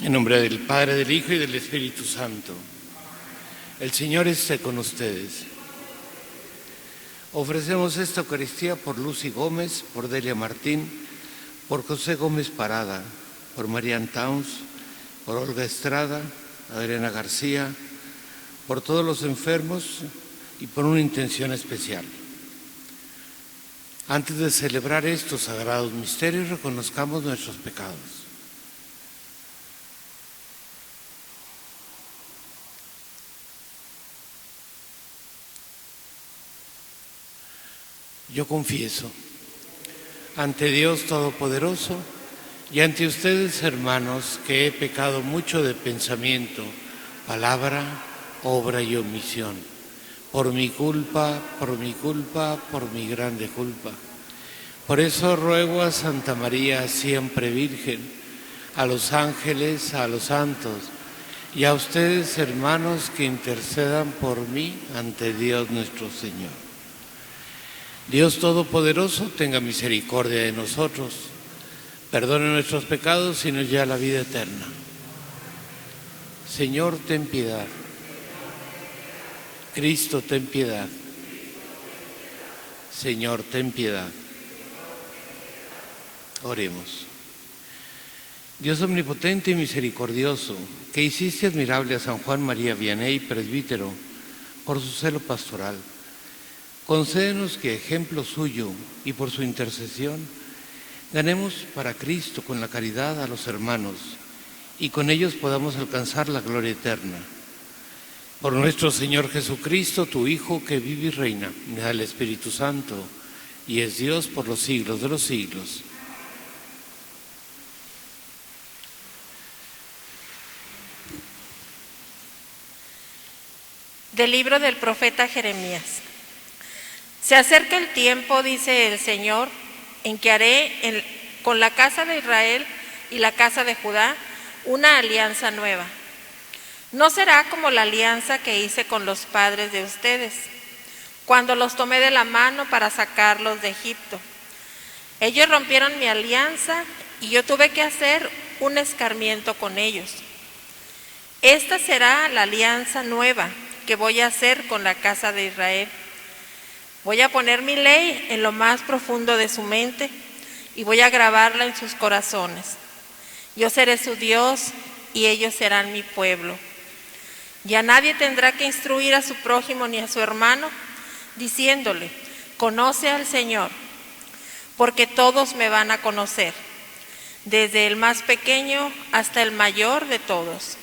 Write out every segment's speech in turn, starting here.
En nombre del Padre, del Hijo y del Espíritu Santo. El Señor esté con ustedes. Ofrecemos esta Eucaristía por Lucy Gómez, por Delia Martín, por José Gómez Parada, por Marian Towns, por Olga Estrada, Adriana García, por todos los enfermos y por una intención especial. Antes de celebrar estos sagrados misterios, reconozcamos nuestros pecados. Yo confieso ante Dios Todopoderoso y ante ustedes, hermanos, que he pecado mucho de pensamiento, palabra, obra y omisión, por mi culpa, por mi grande culpa. Por eso ruego a Santa María, siempre Virgen, a los ángeles, a los santos y a ustedes, hermanos, que intercedan por mí ante Dios nuestro Señor. Dios Todopoderoso tenga misericordia de nosotros, perdone nuestros pecados y nos lleve a la vida eterna. Señor, ten piedad. Cristo, ten piedad. Señor, ten piedad. Oremos. Dios omnipotente y misericordioso, que hiciste admirable a San Juan María Vianney, presbítero, por su celo pastoral, concédenos que, ejemplo suyo y por su intercesión, ganemos para Cristo con la caridad a los hermanos y con ellos podamos alcanzar la gloria eterna. Por nuestro Señor Jesucristo, tu Hijo, que vive y reina en el Espíritu Santo y es Dios por los siglos de los siglos. Del libro del profeta Jeremías. Se acerca el tiempo, dice el Señor, en que haré con la casa de Israel y la casa de Judá una alianza nueva. No será como la alianza que hice con los padres de ustedes, cuando los tomé de la mano para sacarlos de Egipto. Ellos rompieron mi alianza y yo tuve que hacer un escarmiento con ellos. Esta será la alianza nueva que voy a hacer con la casa de Israel. Voy a poner mi ley en lo más profundo de su mente y voy a grabarla en sus corazones. Yo seré su Dios y ellos serán mi pueblo. Ya nadie tendrá que instruir a su prójimo ni a su hermano, diciéndole, conoce al Señor, porque todos me van a conocer, desde el más pequeño hasta el mayor de todos,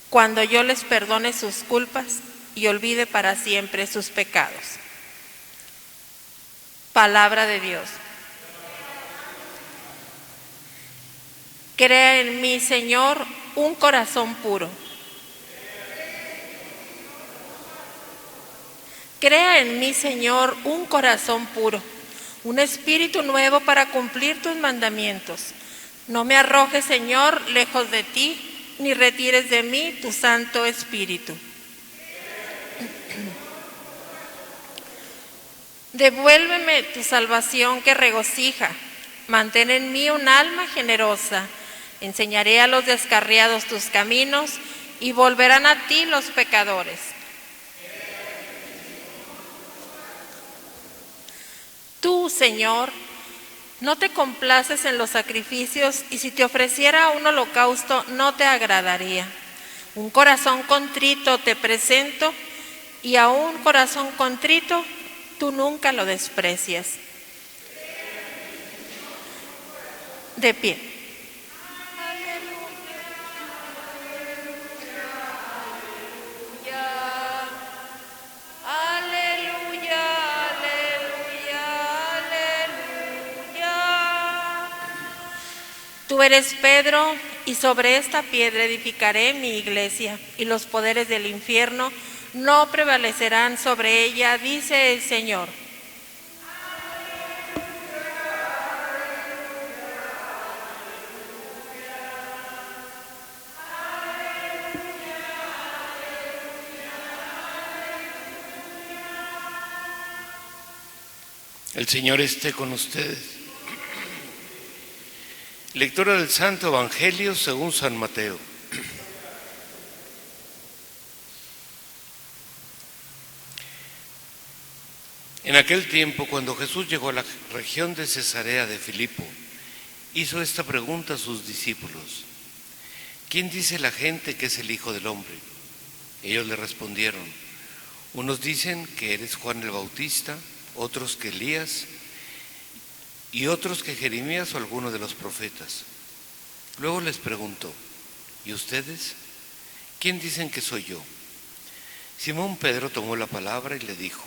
cuando yo les perdone sus culpas y olvide para siempre sus pecados. Palabra de Dios. Crea en mí, Señor, un corazón puro. Crea en mí, Señor, un corazón puro, un espíritu nuevo para cumplir tus mandamientos. No me arrojes, Señor, lejos de ti, ni retires de mí tu Santo Espíritu. Devuélveme tu salvación que regocija, mantén en mí un alma generosa. Enseñaré a los descarriados tus caminos y volverán a ti los pecadores. Tú, Señor, no te complaces en los sacrificios y si te ofreciera un holocausto no te agradaría. Un corazón contrito te presento y a un corazón contrito tú nunca lo desprecias. De pie. Tú eres Pedro, y sobre esta piedra edificaré mi iglesia, y los poderes del infierno no prevalecerán sobre ella, dice el Señor. El Señor esté con ustedes. Lectura del Santo Evangelio según San Mateo. En aquel tiempo, cuando Jesús llegó a la región de Cesarea de Filipo, hizo esta pregunta a sus discípulos: ¿quién dice la gente que es el Hijo del Hombre? Ellos le respondieron: unos dicen que eres Juan el Bautista, otros que Elías, y otros que Jeremías o alguno de los profetas. Luego les preguntó: ¿y ustedes? ¿Quién dicen que soy yo? Simón Pedro tomó la palabra y le dijo: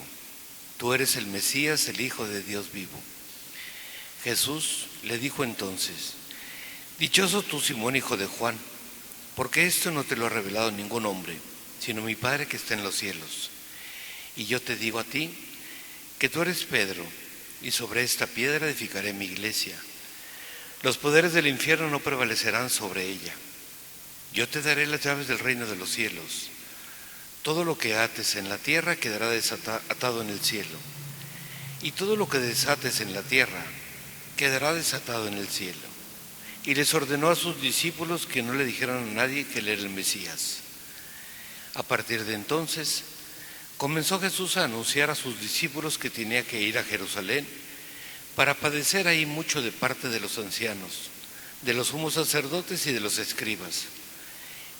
tú eres el Mesías, el Hijo de Dios vivo. Jesús le dijo entonces: dichoso tú, Simón, hijo de Juan, porque esto no te lo ha revelado ningún hombre, sino mi Padre que está en los cielos. Y yo te digo a ti que tú eres Pedro, y sobre esta piedra edificaré mi iglesia. Los poderes del infierno no prevalecerán sobre ella. Yo te daré las llaves del reino de los cielos. Todo lo que ates en la tierra quedará atado en el cielo, y todo lo que desates en la tierra quedará desatado en el cielo. Y les ordenó a sus discípulos que no le dijeran a nadie que él era el Mesías. A partir de entonces, comenzó Jesús a anunciar a sus discípulos que tenía que ir a Jerusalén para padecer ahí mucho de parte de los ancianos, de los sumos sacerdotes y de los escribas,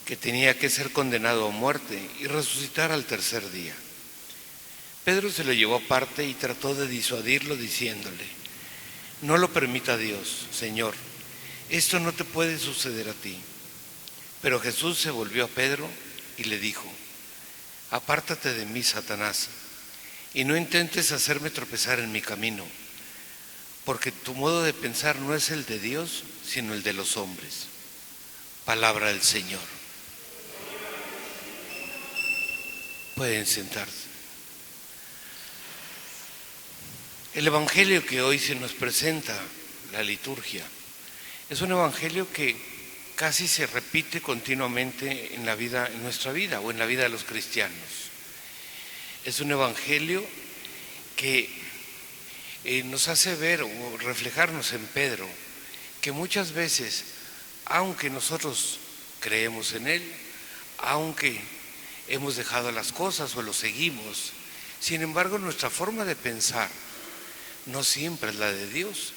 que tenía que ser condenado a muerte y resucitar al tercer día. Pedro se lo llevó aparte y trató de disuadirlo diciéndole: no lo permita Dios, Señor, esto no te puede suceder a ti. Pero Jesús se volvió a Pedro y le dijo: apártate de mí, Satanás, y no intentes hacerme tropezar en mi camino, porque tu modo de pensar no es el de Dios, sino el de los hombres. Palabra del Señor. Pueden sentarse. El Evangelio que hoy se nos presenta, la liturgia, es un Evangelio que casi se repite continuamente en nuestra vida o en la vida de los cristianos. Es un Evangelio que nos hace ver o reflejarnos en Pedro, que muchas veces, aunque nosotros creemos en él, aunque hemos dejado las cosas o lo seguimos, sin embargo nuestra forma de pensar no siempre es la de Dios.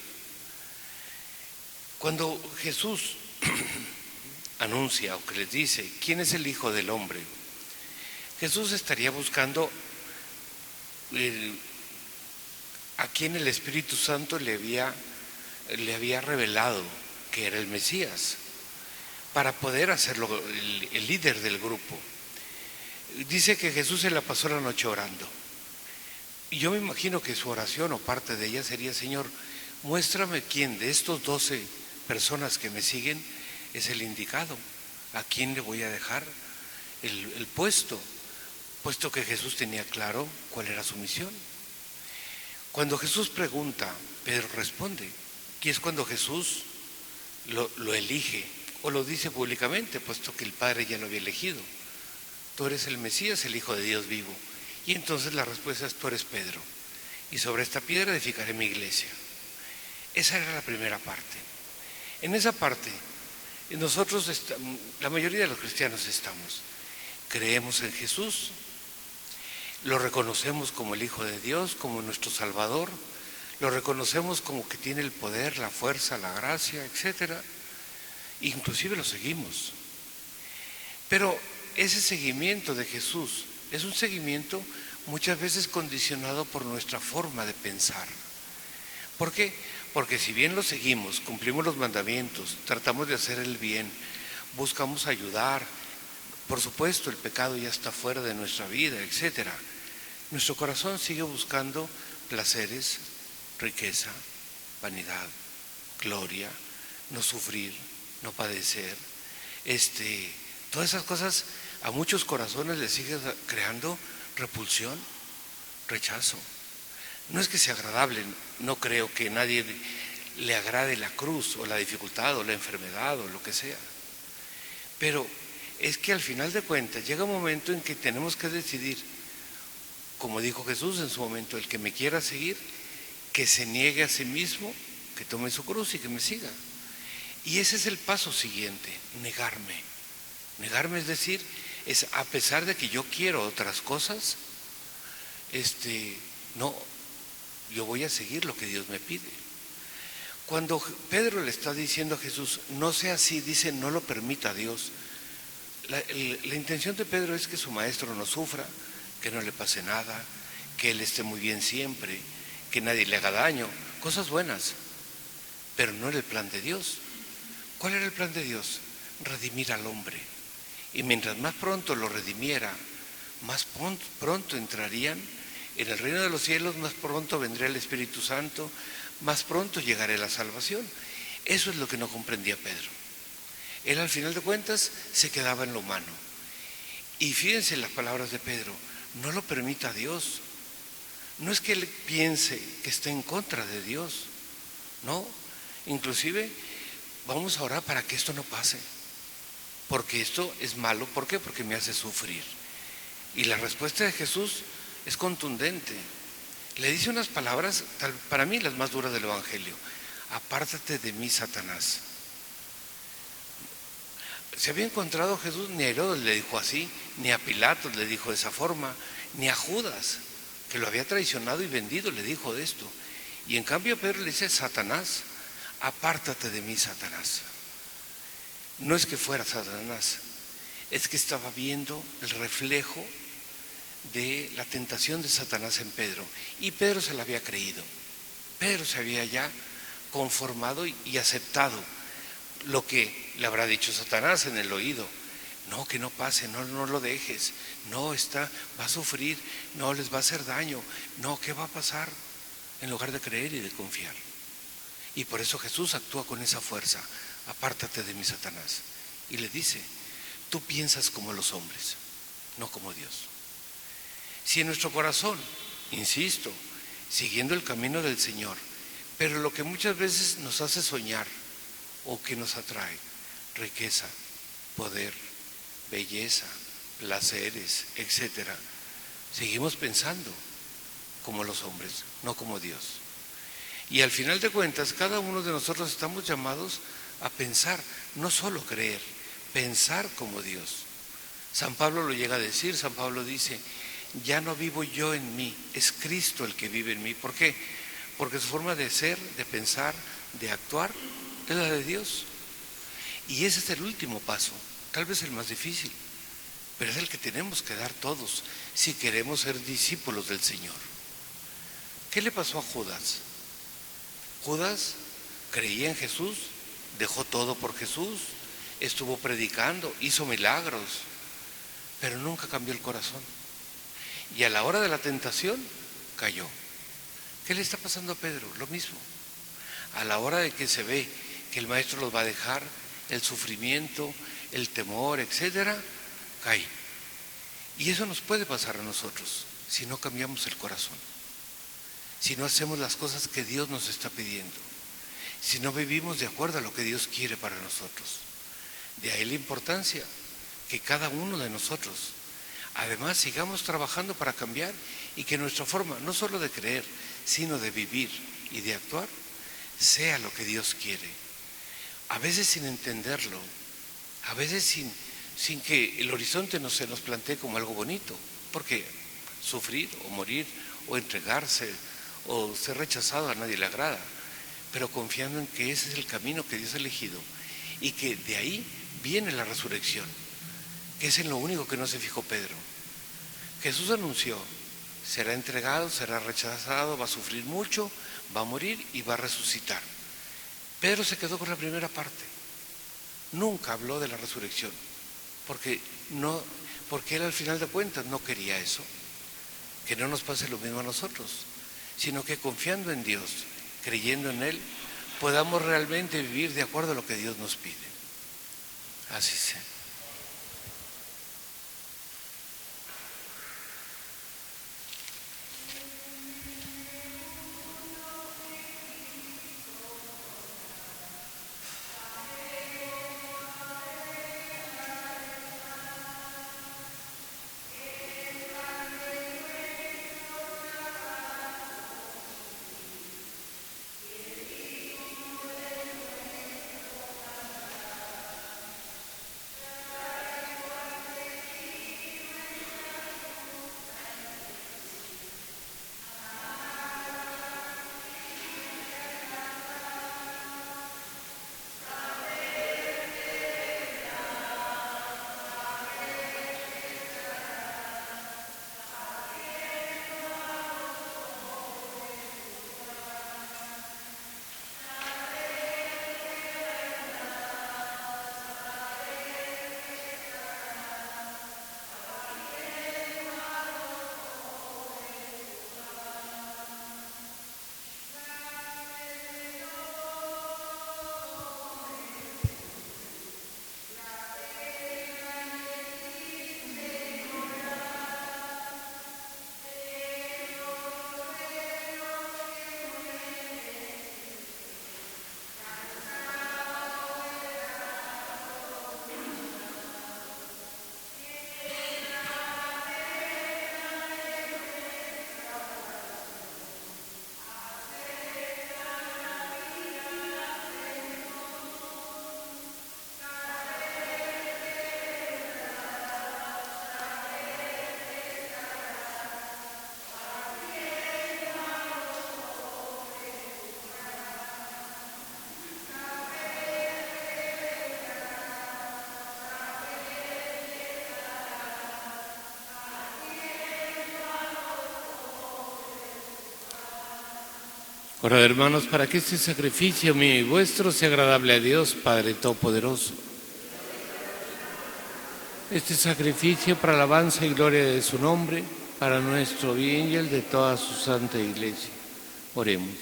Cuando Jesús anuncia o que les dice quién es el Hijo del Hombre, Jesús estaría buscando a quien el Espíritu Santo le había revelado que era el Mesías, para poder hacerlo el líder del grupo. Dice que Jesús se la pasó la noche orando. Y yo me imagino que su oración o parte de ella sería: Señor, muéstrame quién de estos 12 personas que me siguen es el indicado, a quién le voy a dejar el puesto que Jesús tenía claro cuál era su misión. Cuando Jesús pregunta, Pedro responde, y es cuando Jesús lo elige o lo dice públicamente, puesto que el Padre ya lo había elegido: tú eres el Mesías, el Hijo de Dios vivo. Y entonces la respuesta es: tú eres Pedro, y sobre esta piedra edificaré mi iglesia. Esa era la primera parte. En esa parte, nosotros, la mayoría de los cristianos estamos. Creemos en Jesús, lo reconocemos como el Hijo de Dios, como nuestro Salvador, lo reconocemos como que tiene el poder, la fuerza, la gracia, etc. Inclusive lo seguimos. Pero ese seguimiento de Jesús es un seguimiento muchas veces condicionado por nuestra forma de pensar. ¿Por qué? Porque si bien lo seguimos, cumplimos los mandamientos, tratamos de hacer el bien, buscamos ayudar, por supuesto el pecado ya está fuera de nuestra vida, etc. Nuestro corazón sigue buscando placeres, riqueza, vanidad, gloria, no sufrir, no padecer. Todas esas cosas a muchos corazones les sigue creando repulsión, rechazo. No es que sea agradable, no creo que a nadie le agrade la cruz o la dificultad o la enfermedad o lo que sea. Pero es que al final de cuentas llega un momento en que tenemos que decidir, como dijo Jesús en su momento: el que me quiera seguir, que se niegue a sí mismo, que tome su cruz y que me siga. Y ese es el paso siguiente, negarme. Negarme es decir, es a pesar de que yo quiero otras cosas, no, yo voy a seguir lo que Dios me pide. Cuando Pedro le está diciendo a Jesús, no sea así, dice, no lo permita Dios. La intención de Pedro es que su maestro no sufra, que no le pase nada, que él esté muy bien siempre, que nadie le haga daño, cosas buenas, pero no era el plan de Dios. ¿Cuál era el plan de Dios? Redimir al hombre. Y mientras más pronto lo redimiera, más pronto entrarían en el reino de los cielos, más pronto vendría el Espíritu Santo, más pronto llegaría la salvación. Eso es lo que no comprendía Pedro. Él al final de cuentas se quedaba en lo humano. Y fíjense las palabras de Pedro, no lo permita Dios. No es que él piense que está en contra de Dios, no. Inclusive vamos a orar para que esto no pase, porque esto es malo. ¿Por qué? Porque me hace sufrir. Y la respuesta de Jesús es contundente. Le dice unas palabras, para mí las más duras del Evangelio: apártate de mí, Satanás. Se había encontrado Jesús, ni a Herodes le dijo así, ni a Pilatos le dijo de esa forma, ni a Judas, que lo había traicionado y vendido, le dijo de esto. Y en cambio Pedro le dice: Satanás, apártate de mí, Satanás. No es que fuera Satanás, es que estaba viendo el reflejo de la tentación de Satanás en Pedro. Y Pedro se la había creído. Pedro se había ya conformado y aceptado lo que le habrá dicho Satanás en el oído. No, que no pase, no lo dejes, no, va a sufrir, no, les va a hacer daño, no, ¿qué va a pasar? En lugar de creer y de confiar. Y por eso Jesús actúa con esa fuerza: apártate de mí, Satanás. Y le dice: tú piensas como los hombres, no como Dios. Si en nuestro corazón, insisto, siguiendo el camino del Señor, pero lo que muchas veces nos hace soñar o que nos atrae, riqueza, poder, belleza, placeres, etcétera, seguimos pensando como los hombres, no como Dios. Y al final de cuentas, cada uno de nosotros estamos llamados a pensar, no solo creer, pensar como Dios. San Pablo lo llega a decir. San Pablo dice: ya no vivo yo en mí, es Cristo el que vive en mí. ¿Por qué? Porque su forma de ser, de pensar, de actuar es la de Dios. Y ese es el último paso, tal vez el más difícil, pero es el que tenemos que dar todos si queremos ser discípulos del Señor. ¿Qué le pasó a Judas? Judas creía en Jesús, dejó todo por Jesús, estuvo predicando, hizo milagros, pero nunca cambió el corazón. Y a la hora de la tentación cayó. ¿Qué le está pasando a Pedro? Lo mismo. A la hora de que se ve que el maestro los va a dejar, el sufrimiento, el temor, etcétera, cae. Y eso nos puede pasar a nosotros si no cambiamos el corazón, si no hacemos las cosas que Dios nos está pidiendo, si no vivimos de acuerdo a lo que Dios quiere para nosotros. De ahí la importancia que cada uno de nosotros además sigamos trabajando para cambiar, y que nuestra forma no solo de creer, sino de vivir y de actuar sea lo que Dios quiere. A veces sin entenderlo, a veces sin que el horizonte no se nos plantee como algo bonito, porque sufrir o morir o entregarse o ser rechazado a nadie le agrada, pero confiando en que ese es el camino que Dios ha elegido y que de ahí viene la resurrección, que es en lo único que no se fijó Pedro. Jesús anunció: será entregado, será rechazado, va a sufrir mucho, va a morir y va a resucitar. Pedro se quedó con la primera parte, nunca habló de la resurrección, porque él al final de cuentas no quería eso, que no nos pase lo mismo a nosotros, sino que confiando en Dios, creyendo en Él, podamos realmente vivir de acuerdo a lo que Dios nos pide. Así sea. Orad, hermanos, para que este sacrificio mío y vuestro sea agradable a Dios, Padre Todopoderoso. Este sacrificio para alabanza y gloria de su nombre, para nuestro bien y el de toda su santa Iglesia. Oremos.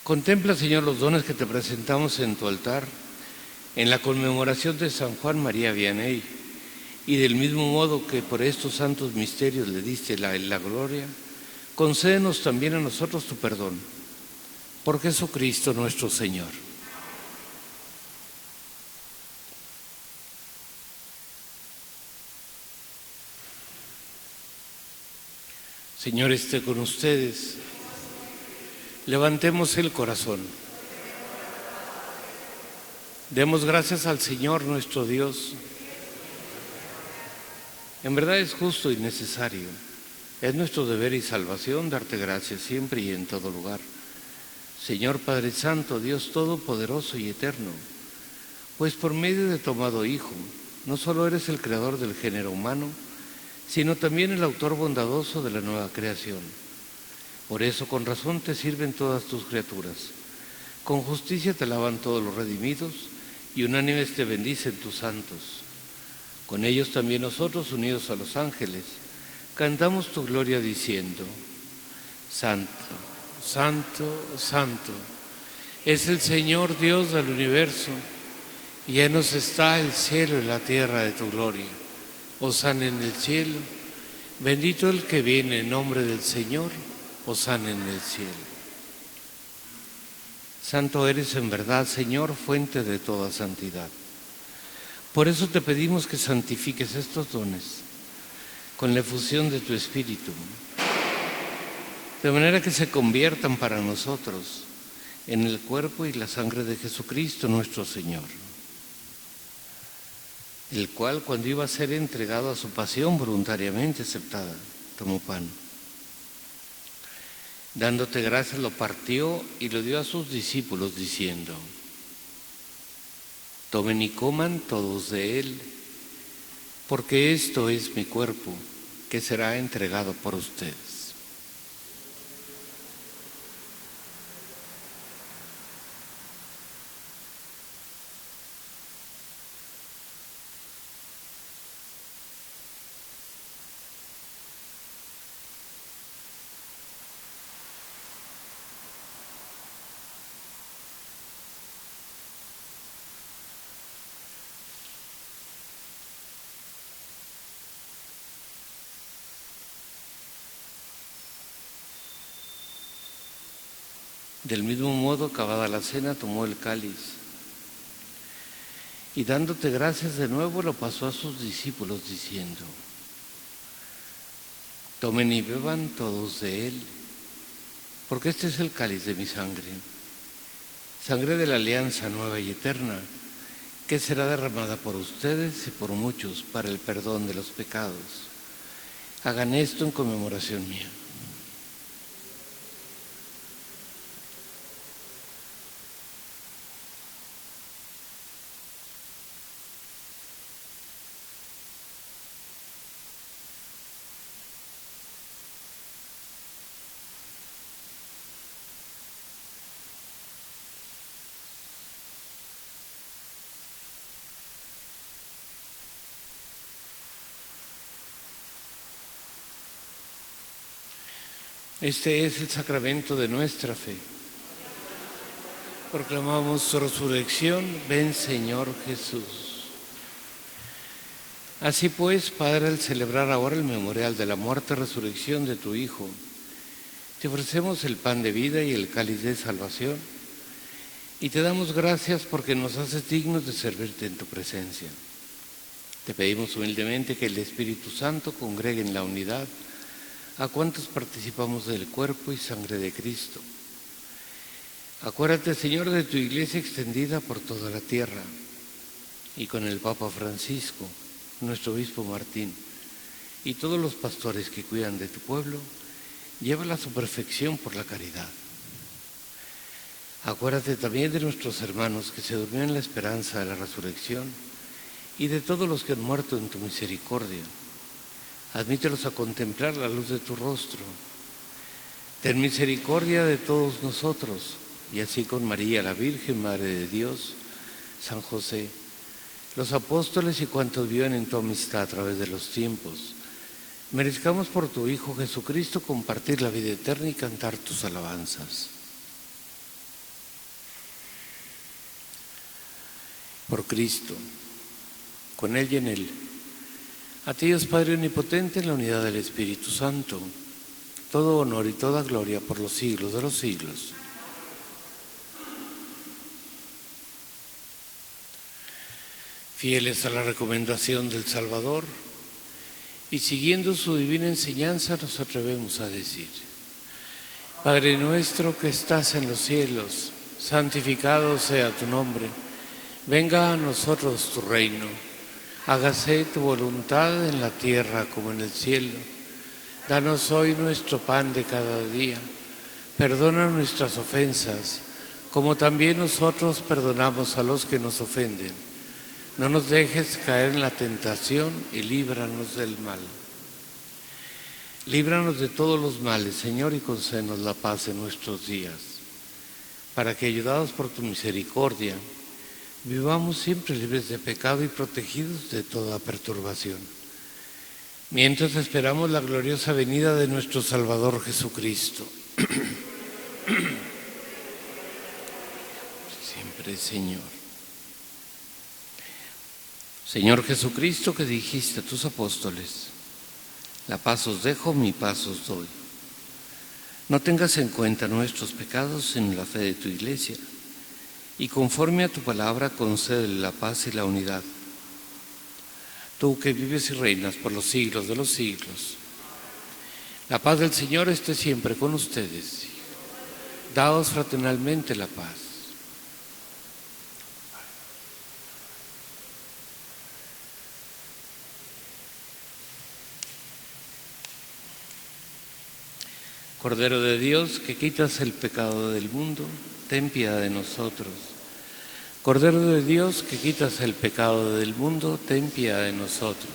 Contempla, Señor, los dones que te presentamos en tu altar, en la conmemoración de San Juan María Vianney, y del mismo modo que por estos santos misterios le diste la gloria, concédenos también a nosotros tu perdón. Por Jesucristo nuestro Señor. Señor, esté con ustedes. Levantemos el corazón. Demos gracias al Señor nuestro Dios. En verdad es justo y necesario. Es nuestro deber y salvación darte gracias siempre y en todo lugar. Señor Padre Santo, Dios Todopoderoso y Eterno, pues por medio de tu amado Hijo, no solo eres el creador del género humano, sino también el autor bondadoso de la nueva creación. Por eso con razón te sirven todas tus criaturas. Con justicia te alaban todos los redimidos y unánimes te bendicen tus santos. Con ellos también nosotros, unidos a los ángeles, cantamos tu gloria diciendo: Santo, Santo, Santo, es el Señor Dios del universo, y llenos está el cielo y la tierra de tu gloria. Hosana en el cielo, bendito el que viene en nombre del Señor, hosana en el cielo. Santo eres en verdad, Señor, fuente de toda santidad. Por eso te pedimos que santifiques estos dones con la efusión de tu Espíritu, de manera que se conviertan para nosotros en el cuerpo y la sangre de Jesucristo nuestro Señor, el cual, cuando iba a ser entregado a su pasión voluntariamente aceptada, tomó pan. Dándote gracias, lo partió y lo dio a sus discípulos, diciendo: Tomen y coman todos de él, porque esto es mi cuerpo, que será entregado por ustedes. Del mismo modo, acabada la cena, tomó el cáliz y dándote gracias de nuevo, lo pasó a sus discípulos diciendo: Tomen y beban todos de él, porque este es el cáliz de mi sangre, sangre de la alianza nueva y eterna, que será derramada por ustedes y por muchos para el perdón de los pecados. Hagan esto en conmemoración mía. Este es el sacramento de nuestra fe. Proclamamos su resurrección. Ven, Señor Jesús. Así pues, Padre, al celebrar ahora el memorial de la muerte y resurrección de tu Hijo, te ofrecemos el pan de vida y el cáliz de salvación, y te damos gracias porque nos haces dignos de servirte en tu presencia. Te pedimos humildemente que el Espíritu Santo congregue en la unidad a cuantos participamos del cuerpo y sangre de Cristo. Acuérdate, Señor, de tu Iglesia extendida por toda la tierra, y con el Papa Francisco, nuestro obispo Martín, y todos los pastores que cuidan de tu pueblo, llévala a su perfección por la caridad. Acuérdate también de nuestros hermanos que se durmieron en la esperanza de la resurrección, y de todos los que han muerto en tu misericordia. Admítelos a contemplar la luz de tu rostro. ten misericordia de todos nosotros, y así con María, la Virgen, Madre de Dios, San José, los apóstoles y cuantos viven en tu amistad a través de los tiempos, merezcamos por tu Hijo Jesucristo compartir la vida eterna y cantar tus alabanzas. Por Cristo, con Él y en Él, a ti Dios Padre Omnipotente, en la unidad del Espíritu Santo, todo honor y toda gloria por los siglos de los siglos. Fieles a la recomendación del Salvador y siguiendo su divina enseñanza, nos atrevemos a decir: Padre nuestro que estás en los cielos, santificado sea tu nombre. Venga a nosotros tu reino. Hágase tu voluntad en la tierra como en el cielo. Danos hoy nuestro pan de cada día. Perdona nuestras ofensas, como también nosotros perdonamos a los que nos ofenden. No nos dejes caer en la tentación y líbranos del mal. Líbranos de todos los males, Señor, y concédenos la paz en nuestros días, para que, ayudados por tu misericordia, vivamos siempre libres de pecado y protegidos de toda perturbación, mientras esperamos la gloriosa venida de nuestro Salvador Jesucristo. Siempre, Señor. Señor Jesucristo, que dijiste a tus apóstoles: la paz os dejo, mi paz os doy. No tengas en cuenta nuestros pecados, sino la fe de tu Iglesia, y conforme a tu palabra concédele la paz y la unidad. Tú que vives y reinas por los siglos de los siglos. La paz del Señor esté siempre con ustedes. Daos fraternalmente la paz. Cordero de Dios, que quitas el pecado del mundo, ten piedad de nosotros. Cordero de Dios, que quitas el pecado del mundo, ten piedad de nosotros.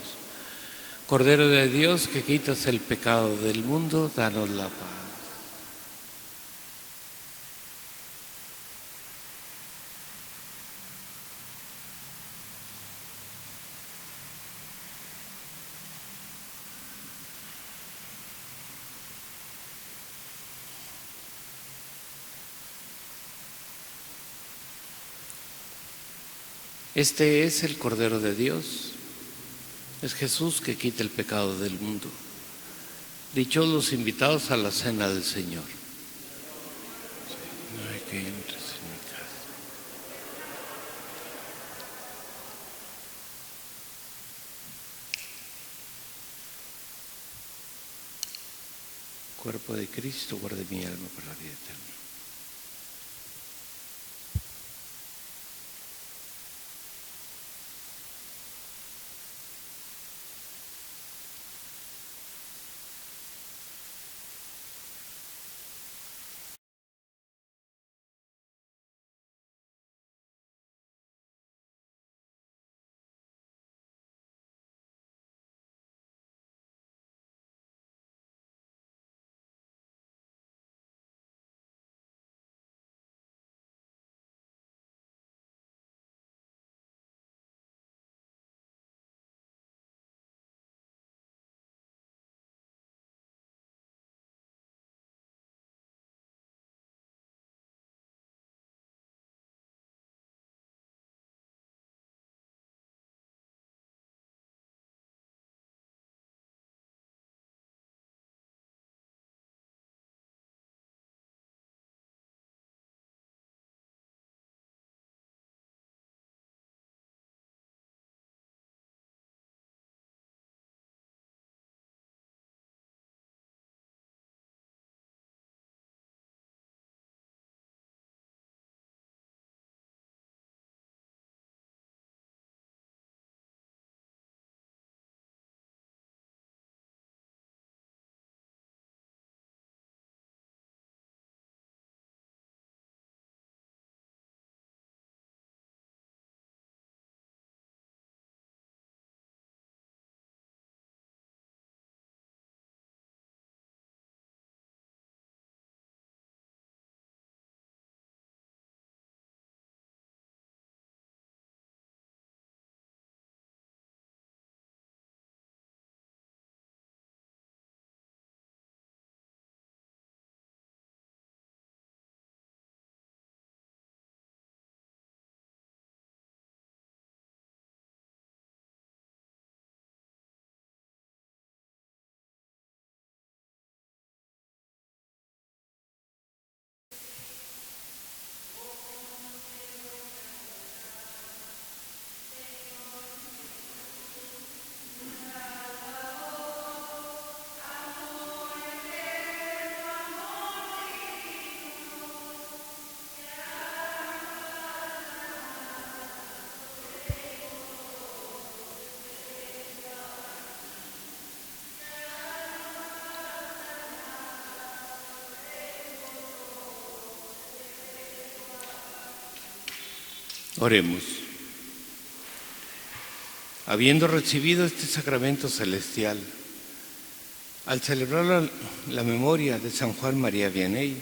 Cordero de Dios, que quitas el pecado del mundo, danos la paz. Este es el Cordero de Dios. Es Jesús que quita el pecado del mundo. Dichosos los invitados a la cena del Señor. No hay que entres en mi casa. Cuerpo de Cristo, guarde mi alma para la vida eterna. Oremos. Habiendo recibido este sacramento celestial, al celebrar la memoria de San Juan María Vianney,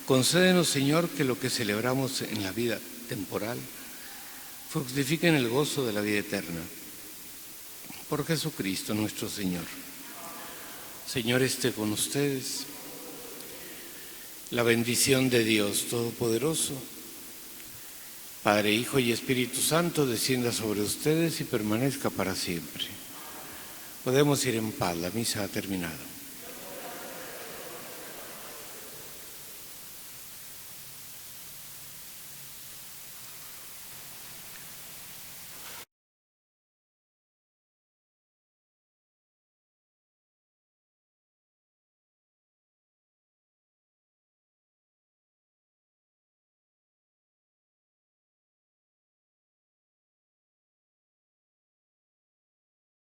concédenos, Señor, que lo que celebramos en la vida temporal fructifique en el gozo de la vida eterna. Por Jesucristo nuestro Señor. Señor, esté con ustedes. La bendición de Dios Todopoderoso, Padre, Hijo y Espíritu Santo, descienda sobre ustedes y permanezca para siempre. Podemos ir en paz, la misa ha terminado.